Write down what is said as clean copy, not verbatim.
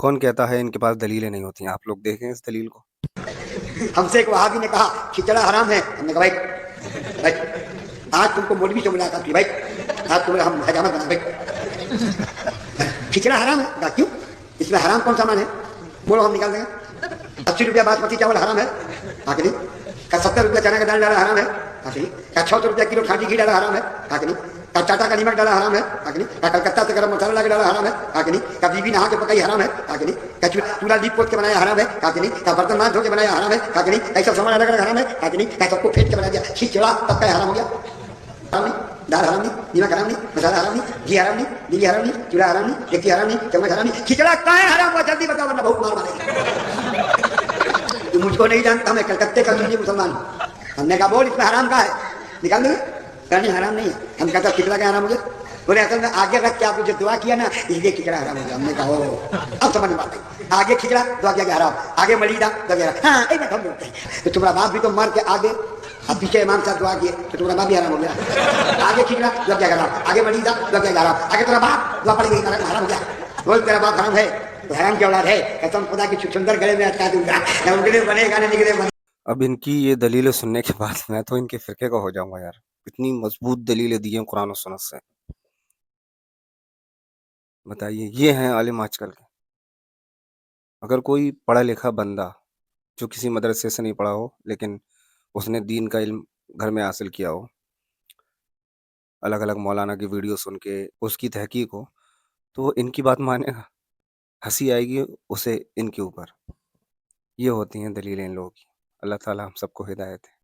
कौन कहता है इनके पास दलीलें नहीं होती हैं? आप लोग देखें इस दलील को। हमसे एक वहाबी ने कहा खिचड़ा हराम है। हमने कहा भाई भाई आज तुमको मौलवी से मुलाकात की भाई, आज तुम्हें हम हजामत बना भाई, खिचड़ा हराम है। कहा क्यों, इसमें हराम कौन सामान है, बोलो हम निकाल देंगे। 80 रुपया बासमती चावल हराम है, कहा कि नहीं। का 70 रुपया चना का दाल डाला हराम है, कहा कि नहीं। का 600 रुपया किलो खाटी घी डाला हराम है, कहा कि नहीं। का टाटा का नमक डाला हराम है, कहा कि नहीं। का कलकत्ता से गरम मसाला लगा डाला हराम है, कहा कि नहीं। का बीबी नहा के पकाई हराम है, कहा कि नहीं। का चूल्हा लीप पोत के बनाया हराम है, कहा कि नहीं। का बर्तन मांज धो के बनाया हराम है, कहा कि नहीं। ऐसा सामान अलग अलग हराम है, कहा कि नहीं। का सबको फेंट के बना दिया, खिचड़ा तब का हराम हो गया। हराम नहीं, दाल हराम नहीं, नमक हराम नहीं, मसाला हराम नहीं, घी हराम नहीं, बिजली हराम नहीं, चूल्हा हराम नहीं, डेक्ची हराम नहीं, चम्मच हराम नहीं, खिचड़ा काहे हराम हुआ जल्दी बताओ वरना बहुत मार मारेगी। तू मुझको नहीं जानता, मैं कलकत्ते का सुन्नी मुसलमान हूँ। हमने कहा बोल इसमें हराम का है, निकाल देंगे। कहने हराम नहीं है। हम कहता खिचड़ा का हराम हो गया। बोले असल में आगे रख के आपने जो दुआ किया ना इसलिए खिचड़ा हराम हो गया। हमने कहा ओ अब समझ में बात आई। आगे खिचड़ा दुआ किया हराम, आगे मलीदा दुआ किया हाँ ऐसा हम बोलते हैं। तो तुम्हारा बाप भी तो मर के आगे अब पीछे इमाम साहब दुआ किए तो तुम्हारा बाप भी हराम हो गया। आगे खिचड़ा दुआ किया हराम, आगे मलीदा दुआ किया हराम, आगे तेरा बाप दुआ पड़ गई हराम हो गया। बोल तेरा बाप हराम है तो हराम की औलाद है, कसम खुदा की सुंदर गले में अटका दूंगा, न उंगली बनेगा न निकले। अब इनकी ये दलीलें सुनने के बाद मैं तो इनके फिरके का हो जाऊंगा यार। इतनी मजबूत दलीलें दी हैं कुरान और सुन्नत से। बताइए, ये हैं आलिम आजकल के। अगर कोई पढ़ा लिखा बंदा जो किसी मदरसे से नहीं पढ़ा हो लेकिन उसने दीन का इल्म घर में हासिल किया हो, अलग अलग मौलाना की वीडियो सुन के उसकी तहकीक हो, तो वो इनकी बात मानेगा? हंसी आएगी उसे इनके ऊपर। ये होती हैं दलीलें इन लोगों की। अल्लाह ताला हम सबको हिदायत दे।